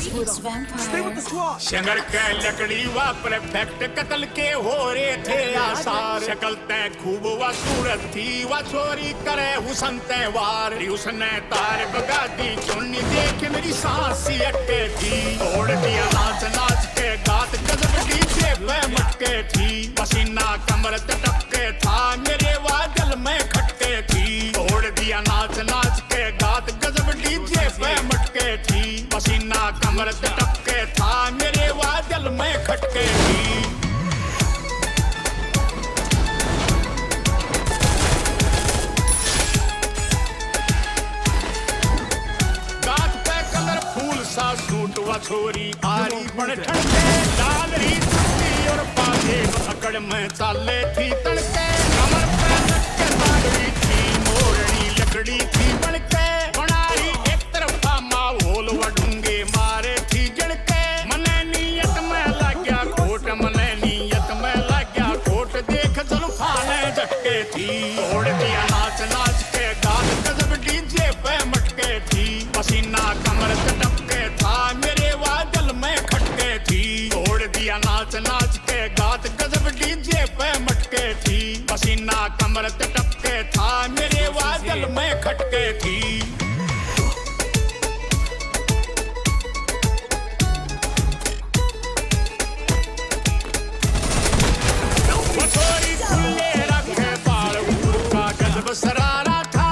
It's vampire. Stay with the squad. शंगर के लकड़ी वा परफेक्ट कत्ल के हो रहे थे आसार शक्ल तय खूब वा सूरत थी वा चोरी करे हुसन तयवार उसने तार बगा दी चुन्नी देख मेरी सांस सी अटके थी तोड़ दिया नाच नाच के गात गजब डीजे पे मटके थी पसीना कमर टपके था मेरे वा दिल में खटके थी तोड़ दिया नाच नाच के गात गजब डीजे पे मटके थी पसीना कमर टपके था मेरे वा दिल में खटके थी गात पे कलरफुल सा सूट वा छोरी आरी बन ठड़के लाल री चुन्नी और पाजे अकड़ में चाले थी तड़के कमर पे लटके सागरी थी मोरनी लकड़ी थी बनके बनारी एक तरफा माहौल व ढूंगे मारे थी जड़के मने नीयत में लाग्या खोट मने नीयत में लाग्या खोट देख जुल्फाने झटके थी तोड़ दिया नाच नाच के गात गजब डीजे पे मटके थी पसीना कमर टपके था मेरे वा दिल में खटके थी तोड़ दिया नाच नाच के गात गजब डीजे पे मटके थी पसीना कमर टपके था मेरे वा दिल में खटके थी छोरी खुले रखे बाल का गजब सरारा था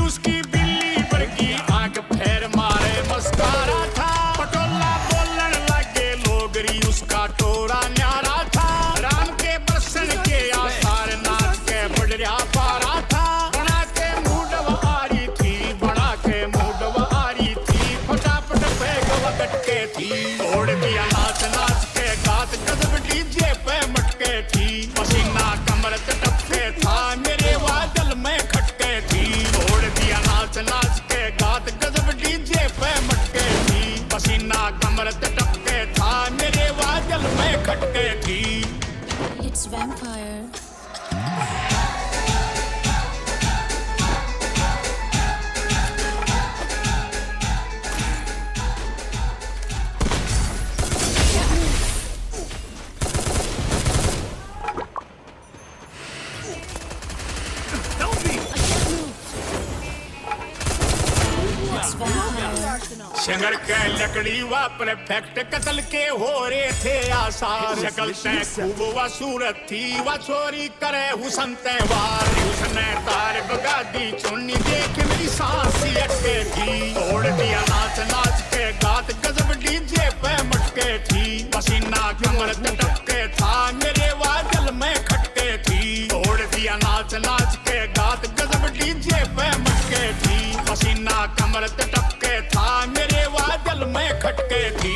उसकी बिल्ली वर्गी आंख फेर मारे मस्कारा था पटोला बोलन लगे लोग री उसका टोरा न्यारा था राम के बरसन के आसार नाच के बढ़िया पारा था बना के मूड वहारी थी बना के मूड वहारी थी फटाफट फेंक वटके थी तोड़ दिया नाच नाच के गात गजब डीजे पे मटके थी पसीना कमर टपके था मेरे वा दिल में खटके थी तोड़ दिया नाच नाच के गात गजब डीजे पे मटके थी पसीना कमर टपके था मेरे वा दिल में खटके थी It's vampire. Don't be. It's vampire. शंगर के लकड़ी वा परफेक्ट कत्ल के हो रहे थे आसार शक्ल तय खूब वा सूरत थी वा चोरी करे हुसन तयवार उसने तार बगा दी चुन्नी देख मेरी सांस सी अटके थी तोड़ दिया नाच नाच के गात गजब डीजे पे मटके थी पसीना कमर टपके था मेरे वा दिल में खटके थी तोड़ दिया नाच नाच के गात गजब डीजे पे मटके थी पसीना कमर टपके था मेरे वा दिल में खटके थी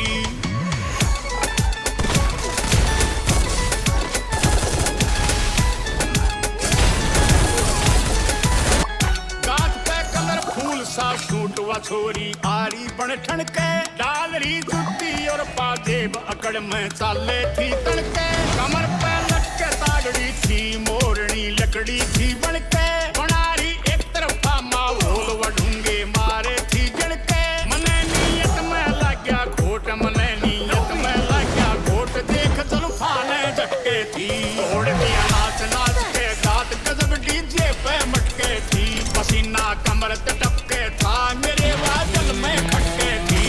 गात पे कलरफुल सा सूट वा छोरी आरी बन ठणके डाल री जुत्ती और पाजेब अकड़ में चाले थी तड़के कमर पे लटके तागड़ी थी मोरनी लकड़ी थी बनके बनारी एक तरफा माहौल व ढूंगे मारे थी जड़के मने नीयत में लाग्या खोट मने नीयत में लाग्या खोट देख जुल्फाने झटके थी तोड़ दिया नाच नाच के गात गजब डीजे पे मटके थी पसीना कमर